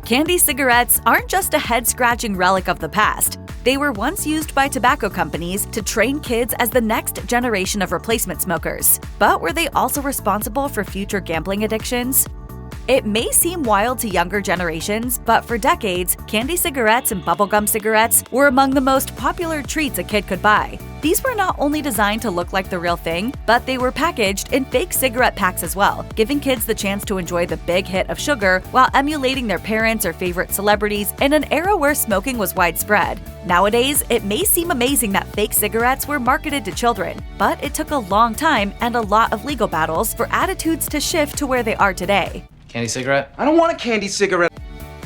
Candy cigarettes aren't just a head-scratching relic of the past. They were once used by tobacco companies to train kids as the next generation of replacement smokers. But were they also responsible for future gambling addictions? It may seem wild to younger generations, but for decades, candy cigarettes and bubblegum cigarettes were among the most popular treats a kid could buy. These were not only designed to look like the real thing, but they were packaged in fake cigarette packs as well, giving kids the chance to enjoy the big hit of sugar while emulating their parents or favorite celebrities in an era where smoking was widespread. Nowadays, it may seem amazing that fake cigarettes were marketed to children, but it took a long time and a lot of legal battles for attitudes to shift to where they are today. Candy cigarette? I don't want a candy cigarette.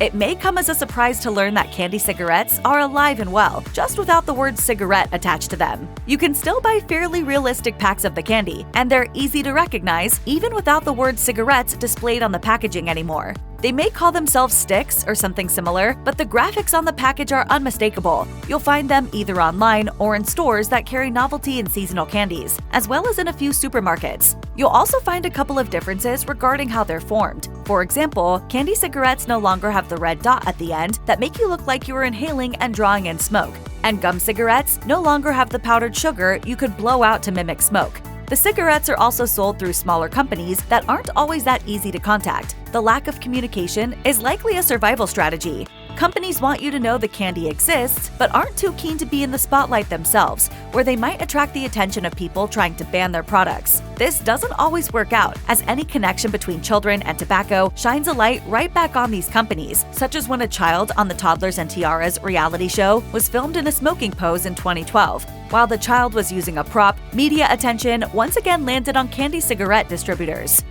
It may come as a surprise to learn that candy cigarettes are alive and well, just without the word cigarette attached to them. You can still buy fairly realistic packs of the candy, and they're easy to recognize even without the word cigarettes displayed on the packaging anymore. They may call themselves sticks or something similar, but the graphics on the package are unmistakable. You'll find them either online or in stores that carry novelty and seasonal candies, as well as in a few supermarkets. You'll also find a couple of differences regarding how they're formed. For example, candy cigarettes no longer have the red dot at the end that make you look like you are inhaling and drawing in smoke. And gum cigarettes no longer have the powdered sugar you could blow out to mimic smoke. The cigarettes are also sold through smaller companies that aren't always that easy to contact. The lack of communication is likely a survival strategy. Companies want you to know the candy exists, but aren't too keen to be in the spotlight themselves, where they might attract the attention of people trying to ban their products. This doesn't always work out, as any connection between children and tobacco shines a light right back on these companies, such as when a child on the Toddlers and Tiaras reality show was filmed in a smoking pose in 2012. While the child was using a prop, media attention once again landed on candy cigarette distributors.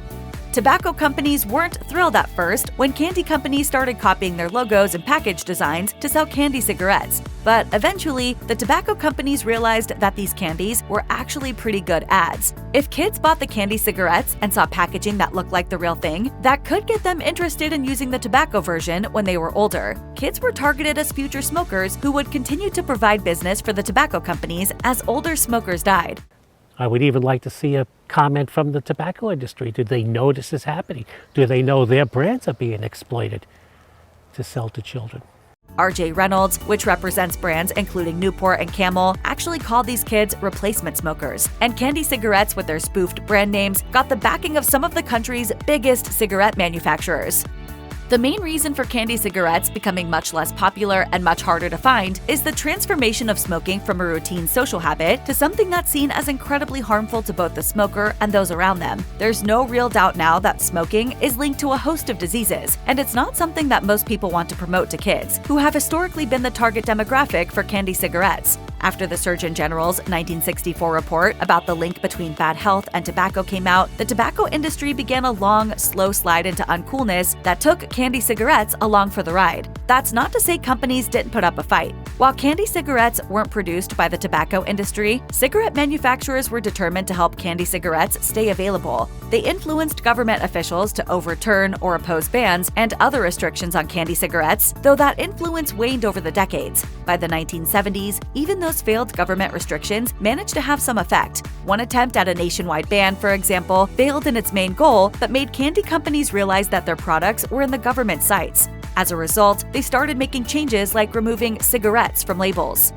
Tobacco companies weren't thrilled at first when candy companies started copying their logos and package designs to sell candy cigarettes. But eventually, the tobacco companies realized that these candies were actually pretty good ads. If kids bought the candy cigarettes and saw packaging that looked like the real thing, that could get them interested in using the tobacco version when they were older. Kids were targeted as future smokers who would continue to provide business for the tobacco companies as older smokers died. I would even like to see a comment from the tobacco industry. Do they notice this happening? Do they know their brands are being exploited to sell to children? RJ Reynolds, which represents brands including Newport and Camel, actually called these kids replacement smokers. And candy cigarettes with their spoofed brand names got the backing of some of the country's biggest cigarette manufacturers. The main reason for candy cigarettes becoming much less popular and much harder to find is the transformation of smoking from a routine social habit to something that's seen as incredibly harmful to both the smoker and those around them. There's no real doubt now that smoking is linked to a host of diseases, and it's not something that most people want to promote to kids, who have historically been the target demographic for candy cigarettes. After the Surgeon General's 1964 report about the link between bad health and tobacco came out, the tobacco industry began a long, slow slide into uncoolness that took candy cigarettes along for the ride. That's not to say companies didn't put up a fight. While candy cigarettes weren't produced by the tobacco industry, cigarette manufacturers were determined to help candy cigarettes stay available. They influenced government officials to overturn or oppose bans and other restrictions on candy cigarettes, though that influence waned over the decades. By the 1970s, even those failed government restrictions managed to have some effect. One attempt at a nationwide ban, for example, failed in its main goal, but made candy companies realize that their products were in the government sights. As a result, they started making changes like removing cigarettes from labels.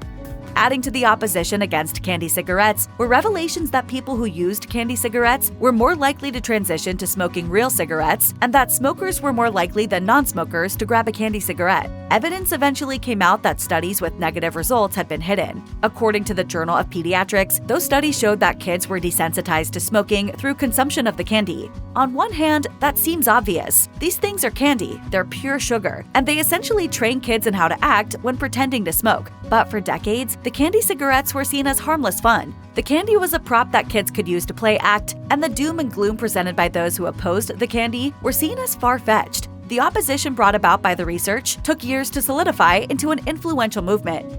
Adding to the opposition against candy cigarettes were revelations that people who used candy cigarettes were more likely to transition to smoking real cigarettes, and that smokers were more likely than non-smokers to grab a candy cigarette. Evidence eventually came out that studies with negative results had been hidden. According to the Journal of Pediatrics, those studies showed that kids were desensitized to smoking through consumption of the candy. On one hand, that seems obvious. These things are candy, they're pure sugar, and they essentially train kids in how to act when pretending to smoke. But for decades, the candy cigarettes were seen as harmless fun. The candy was a prop that kids could use to play act, and the doom and gloom presented by those who opposed the candy were seen as far-fetched. The opposition brought about by the research took years to solidify into an influential movement.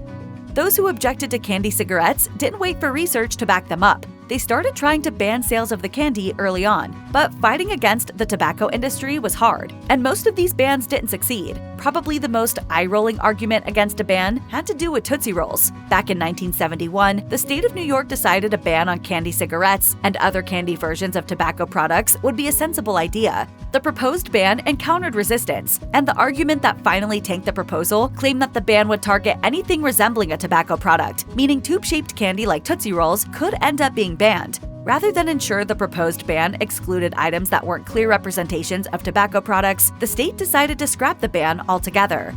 Those who objected to candy cigarettes didn't wait for research to back them up. They started trying to ban sales of the candy early on, but fighting against the tobacco industry was hard, and most of these bans didn't succeed. probably the most eye-rolling argument against a ban had to do with Tootsie Rolls. Back in 1971, the state of New York decided a ban on candy cigarettes and other candy versions of tobacco products would be a sensible idea. The proposed ban encountered resistance, and the argument that finally tanked the proposal claimed that the ban would target anything resembling a tobacco product, meaning tube-shaped candy like Tootsie Rolls could end up being banned. Rather than ensure the proposed ban excluded items that weren't clear representations of tobacco products, the state decided to scrap the ban altogether.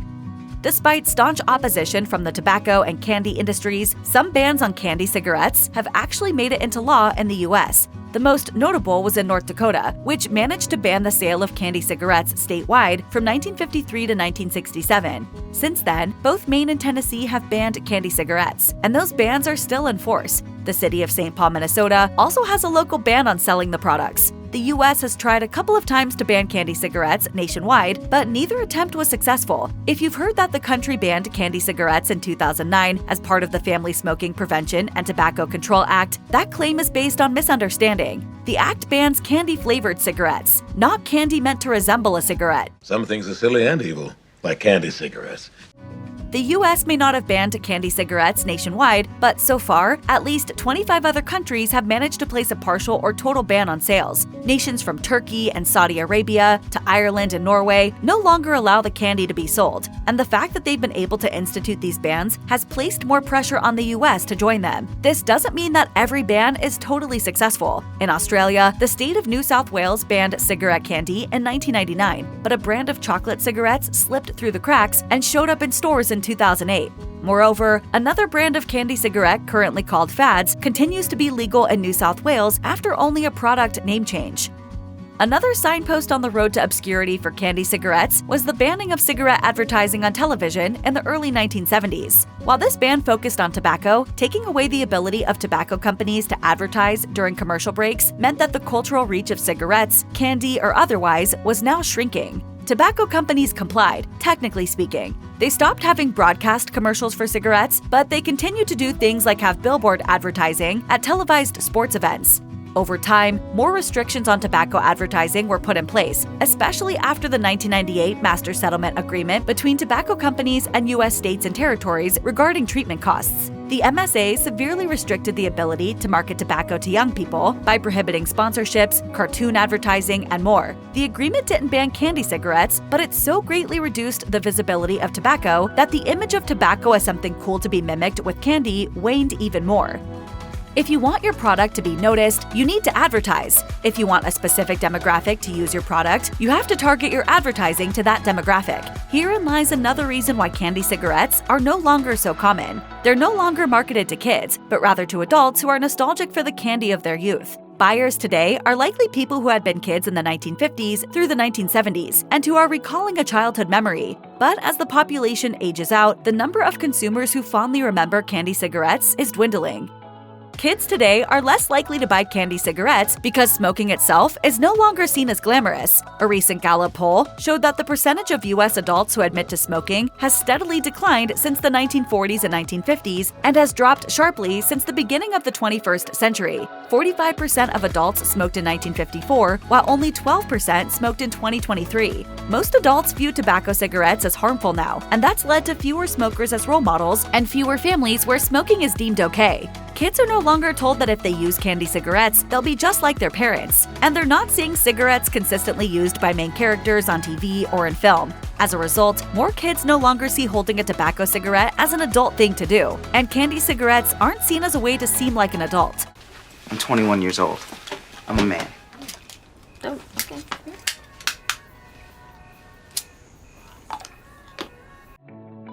Despite staunch opposition from the tobacco and candy industries, some bans on candy cigarettes have actually made it into law in the US. The most notable was in North Dakota, which managed to ban the sale of candy cigarettes statewide from 1953 to 1967. Since then, both Maine and Tennessee have banned candy cigarettes, and those bans are still in force. The city of St. Paul, Minnesota, also has a local ban on selling the products. The US has tried a couple of times to ban candy cigarettes nationwide, but neither attempt was successful. If you've heard that the country banned candy cigarettes in 2009 as part of the Family Smoking Prevention and Tobacco Control Act, that claim is based on misunderstanding. The act bans candy-flavored cigarettes, not candy meant to resemble a cigarette. Some things are silly and evil, like candy cigarettes. The US may not have banned candy cigarettes nationwide, but so far, at least 25 other countries have managed to place a partial or total ban on sales. Nations from Turkey and Saudi Arabia to Ireland and Norway no longer allow the candy to be sold, and the fact that they've been able to institute these bans has placed more pressure on the US to join them. This doesn't mean that every ban is totally successful. In Australia, the state of New South Wales banned cigarette candy in 1999, but a brand of chocolate cigarettes slipped through the cracks and showed up in stores in 2008. Moreover, another brand of candy cigarette, currently called Fads, continues to be legal in New South Wales after only a product name change. Another signpost on the road to obscurity for candy cigarettes was the banning of cigarette advertising on television in the early 1970s. While this ban focused on tobacco, taking away the ability of tobacco companies to advertise during commercial breaks meant that the cultural reach of cigarettes, candy or otherwise, was now shrinking. Tobacco companies complied, technically speaking. They stopped having broadcast commercials for cigarettes, but they continued to do things like have billboard advertising at televised sports events. Over time, more restrictions on tobacco advertising were put in place, especially after the 1998 Master Settlement Agreement between tobacco companies and U.S. states and territories regarding treatment costs. The MSA severely restricted the ability to market tobacco to young people by prohibiting sponsorships, cartoon advertising, and more. The agreement didn't ban candy cigarettes, but it so greatly reduced the visibility of tobacco that the image of tobacco as something cool to be mimicked with candy waned even more. If you want your product to be noticed, you need to advertise. If you want a specific demographic to use your product, you have to target your advertising to that demographic. Herein lies another reason why candy cigarettes are no longer so common. They're no longer marketed to kids, but rather to adults who are nostalgic for the candy of their youth. Buyers today are likely people who had been kids in the 1950s through the 1970s and who are recalling a childhood memory. But as the population ages out, the number of consumers who fondly remember candy cigarettes is dwindling. Kids today are less likely to buy candy cigarettes because smoking itself is no longer seen as glamorous. A recent Gallup poll showed that the percentage of U.S. adults who admit to smoking has steadily declined since the 1940s and 1950s and has dropped sharply since the beginning of the 21st century. 45% of adults smoked in 1954, while only 12% smoked in 2023. Most adults view tobacco cigarettes as harmful now, and that's led to fewer smokers as role models and fewer families where smoking is deemed okay. Kids are no longer told that if they use candy cigarettes, they'll be just like their parents, and they're not seeing cigarettes consistently used by main characters on TV or in film. As a result, more kids no longer see holding a tobacco cigarette as an adult thing to do, and candy cigarettes aren't seen as a way to seem like an adult. I'm 21 years old. I'm a man. Oh, okay.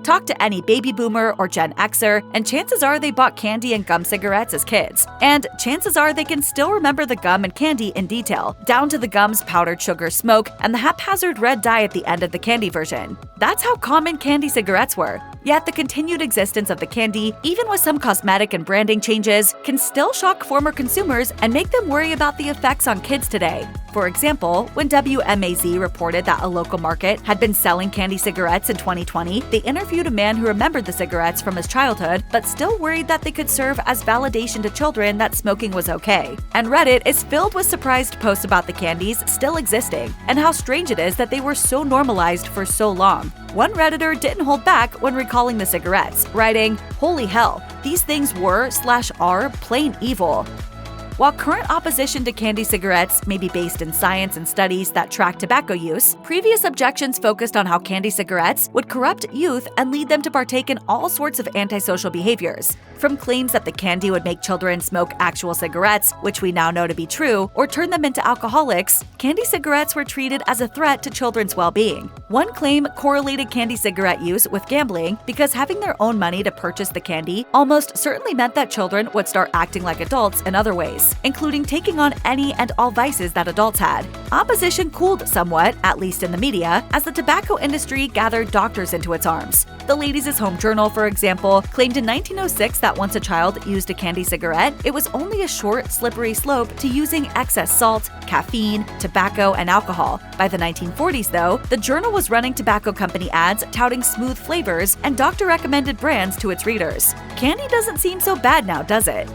Talk to any baby boomer or Gen Xer, and chances are they bought candy and gum cigarettes as kids. And chances are they can still remember the gum and candy in detail, down to the gum's powdered sugar smoke and the haphazard red dye at the end of the candy version. That's how common candy cigarettes were. Yet the continued existence of the candy, even with some cosmetic and branding changes, can still shock former consumers and make them worry about the effects on kids today. For example, when WMAZ reported that a local market had been selling candy cigarettes in 2020, they interviewed a man who remembered the cigarettes from his childhood but still worried that they could serve as validation to children that smoking was okay. And Reddit is filled with surprised posts about the candies still existing and how strange it is that they were so normalized for so long. One Redditor didn't hold back when recalling the cigarettes, writing, "Holy hell, these things were/are plain evil." While current opposition to candy cigarettes may be based in science and studies that track tobacco use, previous objections focused on how candy cigarettes would corrupt youth and lead them to partake in all sorts of antisocial behaviors. From claims that the candy would make children smoke actual cigarettes, which we now know to be true, or turn them into alcoholics, candy cigarettes were treated as a threat to children's well-being. One claim correlated candy cigarette use with gambling because having their own money to purchase the candy almost certainly meant that children would start acting like adults in other ways, including taking on any and all vices that adults had. Opposition cooled somewhat, at least in the media, as the tobacco industry gathered doctors into its arms. The Ladies' Home Journal, for example, claimed in 1906 that once a child used a candy cigarette, it was only a short, slippery slope to using excess salt, caffeine, tobacco, and alcohol. By the 1940s, though, the journal was running tobacco company ads touting smooth flavors and doctor-recommended brands to its readers. Candy doesn't seem so bad now, does it?